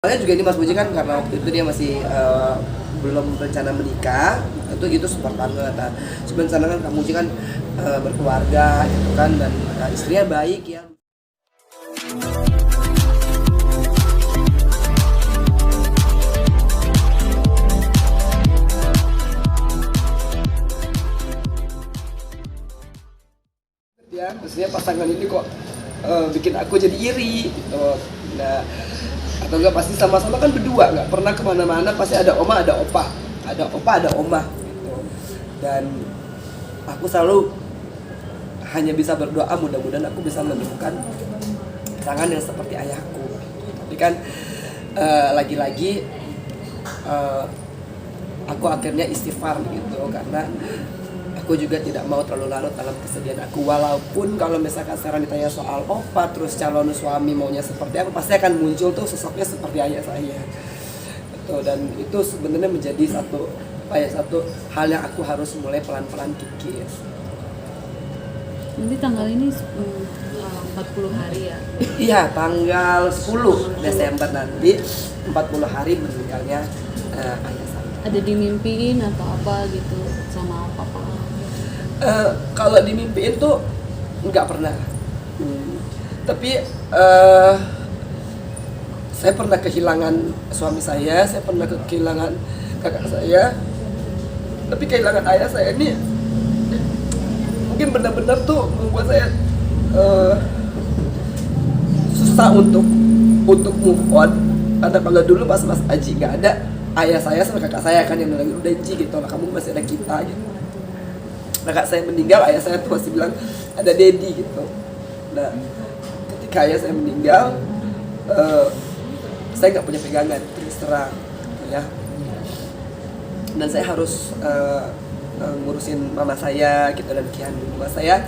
Soalnya juga ini Mas Puji kan karena waktu itu dia masih belum rencana menikah, itu support banget. Nah, sebenarnya kan Kak Puji kan berkeluarga gitu kan, dan istrinya baik ya. Ya, maksudnya pasangan ini kok bikin aku jadi iri gitu. Nah, atau enggak pasti sama-sama kan berdua, nggak pernah kemana-mana, pasti ada oma ada opa, ada opa ada oma gitu. Dan aku selalu hanya bisa berdoa mudah-mudahan aku bisa menemukan pasangan yang seperti ayahku. Tapi kan lagi-lagi aku akhirnya istighfar gitu, karena aku juga tidak mau terlalu larut dalam kesedihan aku. Walaupun kalau misalkan sekarang ditanya soal opa, terus calon suami maunya seperti apa, pasti akan muncul tuh sosoknya seperti ayah saya gitu. Dan itu sebenarnya menjadi satu hal yang aku harus mulai pelan-pelan kikis. Nanti tanggal ini 40 hari ya? Iya, tanggal 10 Desember nanti 40 hari meninggalnya ayah saya. Ada dimimpiin atau apa gitu sama papa? Kalau dimimpiin tuh nggak pernah. Tapi saya pernah kehilangan suami saya pernah kehilangan kakak saya. Tapi kehilangan ayah saya ini mungkin benar-benar tuh membuat saya susah untuk move on. Karena kalau dulu pas Mas Aji nggak ada, ayah saya sama kakak saya kan yang bilang, udah Ji gitu lah, kamu masih ada kita gitu. Kakak saya meninggal, ayah saya tuh masih bilang ada Dedi gitu. Nah, ketika ayah saya meninggal, saya nggak punya pegangan, terus terang gitu ya. Dan saya harus ngurusin mama saya gitu, dan kian mama saya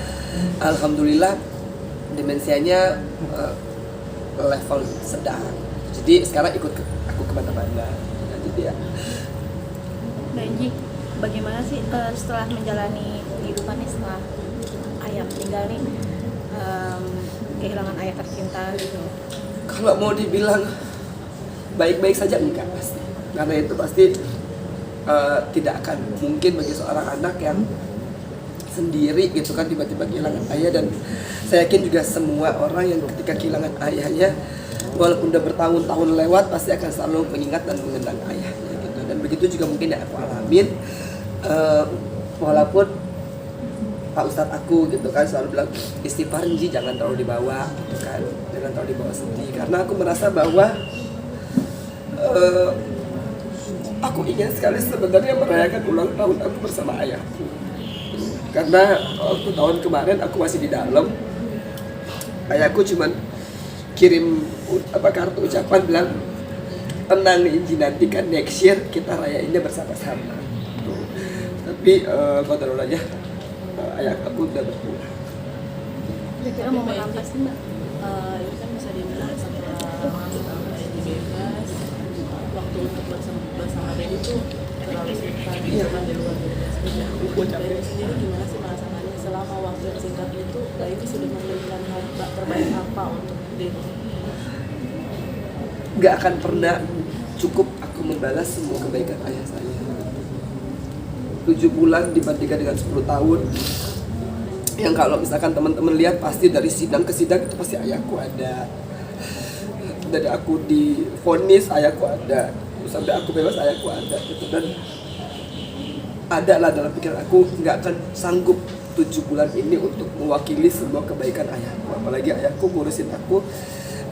alhamdulillah demensianya level sedang. Jadi sekarang ikut aku kemana-mana. Nah, jadi ya. Nah, Ji, bagaimana sih setelah menjalani kehidupan nih setelah ayah meninggal nih, kehilangan ayah tercinta gitu? Kalau mau dibilang baik-baik saja enggak pasti, karena itu pasti tidak akan mungkin bagi seorang anak yang sendiri gitu kan tiba-tiba kehilangan ayah. Dan saya yakin juga semua orang yang ketika kehilangan ayahnya, walaupun udah bertahun-tahun lewat, pasti akan selalu mengingat dan mengenang ayahnya gitu. Dan begitu juga mungkin yang aku alamin, walaupun Pak Ustadz aku gitu kan selalu bilang istighfar Ji, jangan terlalu dibawa gitu kan, jangan terlalu dibawa sedih, karena aku merasa bahwa aku ingin sekali sebenarnya merayakan ulang tahun aku bersama ayahku. Karena waktu tahun kemarin aku masih di dalam, ayahku cuman kirim kartu ucapan bilang, tenang Inji, nanti kan next year kita rayainnya bersama-sama. Tapi kotorul aja, ayah aku udah berpulang. Kira-kira mau apa sih Mbak? Itu kan bisa dibilang setelah bebas, waktu untuk bersama Dedi itu terlalu singkat gitu kan, di luar biasa. Dedi sendiri gimana sih merasakannya selama waktu yang singkat itu? Ini sudah memberikan hal terbaik apa untuk Dedi? Gak akan pernah cukup aku membalas semua kebaikan ayah saya. 7 bulan dibandingkan dengan 10 tahun, yang kalau misalkan teman-teman lihat pasti dari sidang ke sidang itu pasti ayahku ada. Dari aku divonis ayahku ada, sampai aku bebas ayahku ada gitu. Dan ada lah dalam pikiran aku, nggak akan sanggup 7 bulan ini untuk mewakili semua kebaikan ayahku. Apalagi ayahku ngurusin aku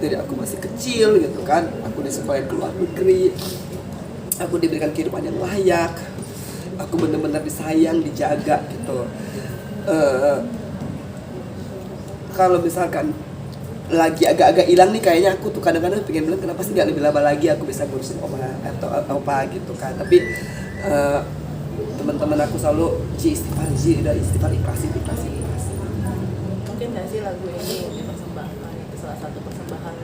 dari aku masih kecil gitu kan, aku disekolahin ke luar negeri, aku diberikan kehidupan yang layak, aku benar-benar disayang, dijaga gitu. Kalau misalkan lagi agak-agak hilang nih, kayaknya aku tuh kadang-kadang pengen bilang kenapa sih nggak lebih lama lagi aku bisa ngurusin oma atau apa gitu kan. Tapi teman-teman aku selalu istighfar, udah istighfar, ikhlasin. Mungkin nggak sih lagu ini dipersembahkan, itu salah satu persembahan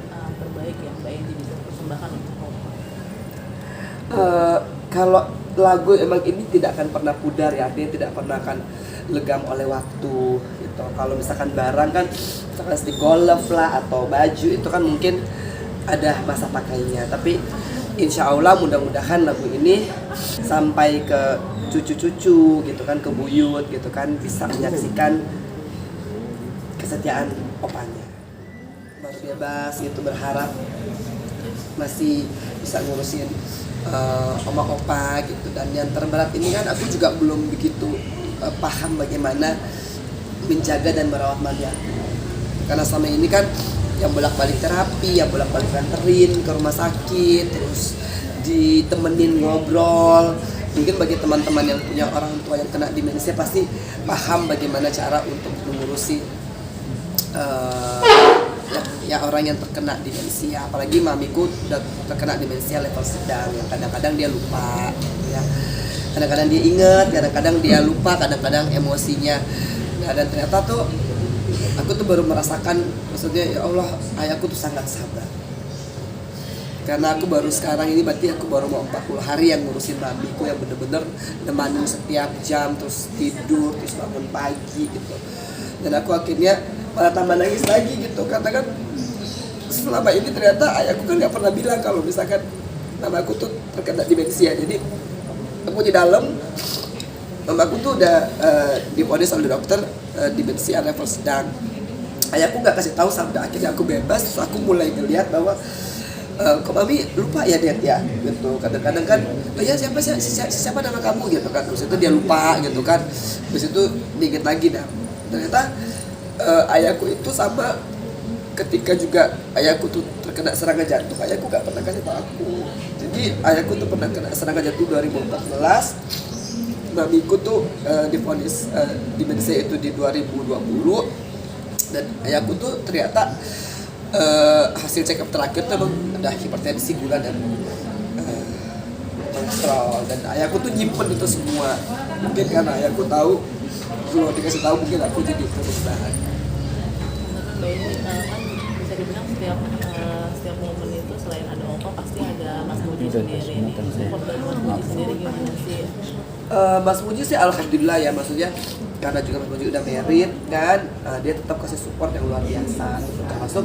terbaik yang Mbak Enji bisa persembahkan untuk Oma? Kalau lagu emang ini tidak akan pernah pudar ya, artinya tidak pernah akan legam oleh waktu gitu. Kalau misalkan barang kan, misalkan stick golf lah atau baju, itu kan mungkin ada masa pakainya. Tapi insya Allah mudah-mudahan lagu ini sampai ke cucu-cucu gitu kan, ke buyut gitu kan, bisa menyaksikan kesetiaan opanya. Baru bebas gitu, berharap masih bisa ngurusin oma opa gitu. Dan yang terberat ini kan aku juga belum begitu paham bagaimana menjaga dan merawat mami aku, karena selama ini kan yang bolak-balik terapi, yang bolak-balik anterin ke rumah sakit, terus ditemenin ngobrol. Mungkin bagi teman-teman yang punya orang tua yang kena demensia pasti paham bagaimana cara untuk mengurusi ya orang yang terkena demensia. Apalagi mamiku udah terkena demensia level sedang, yang kadang-kadang dia lupa ya. Kadang-kadang dia ingat, kadang-kadang dia lupa, kadang-kadang emosinya. Nah, dan ternyata tuh aku tuh baru merasakan, maksudnya ya Allah, ayahku tuh sangat sabar. Karena aku baru sekarang ini, berarti aku baru mau 40 hari yang ngurusin mamiku, yang bener-bener nemanin setiap jam, terus tidur, terus bangun pagi gitu. Dan aku akhirnya malah tambah nangis lagi gitu, karena kan selama ini ternyata ayahku kan gak pernah bilang kalau misalkan mamaku tuh terkena demensia. Jadi aku di dalam, mamaku tuh udah divonis oleh dokter demensia level sedang. Ayahku nggak kasih tahu sampai akhirnya aku bebas. Terus aku mulai ngeliat bahwa kok mami lupa ya dia gitu. Kadang-kadang kan, oh ya siapa nama kamu gitu kan. Terus itu dia lupa gitu kan. Terus itu diinget lagi dah. Ternyata ayahku itu sama ketika juga ayahku tuh terkena serangan jantung. Ayahku nggak pernah kasih tahu aku. Jadi ayahku tuh pernah kena serangan jantung 2014. Mamiku tuh divonis demensia itu di 2020. Dan ayahku tuh ternyata hasil check up terakhir tuh emang ada hipertensi, gula, dan kolesterol. Dan ayahku tuh nyimpen itu semua. Mungkin karena ayahku tahu, kalau dikasih tahu mungkin aku jadi perusahaan. Mbak ini kan bisa dibilang setiap momen itu selain ada opa pasti ada Mas Muji sendiri. Ini support dari Mas Muji sendiri gimana sih? Mas Muji sih alhamdulillah ya, maksudnya karena juga Mas Muji udah married kan, dia tetap kasih support yang luar biasa gitu. Termasuk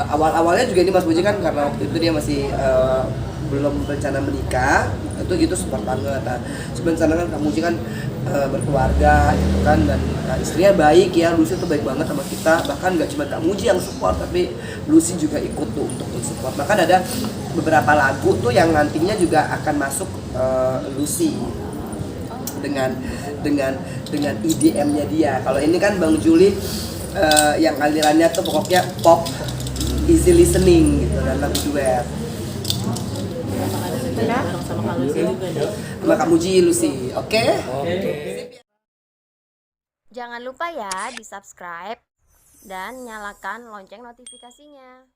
awal-awalnya juga ini Mas Muji kan, karena waktu itu dia masih belum berencana menikah, itu support banget. Nah, sebenarnya kan Kak Muji kan berkeluarga gitu kan, dan istrinya baik ya, Lucy tuh baik banget sama kita. Bahkan gak cuma Kak Muji yang support, tapi Lucy juga ikut tuh untuk support. Bahkan ada beberapa lagu tuh yang nantinya juga akan masuk Lucy dengan IDM-nya dia. Kalau ini kan Bang Juli yang alirannya tuh pokoknya pop, easy listening gitu, dan lagu duet. Sama Kak Lucy juga nih. Sama Kak Muji, Lucy. Oke? Jangan lupa ya di subscribe dan nyalakan lonceng notifikasinya.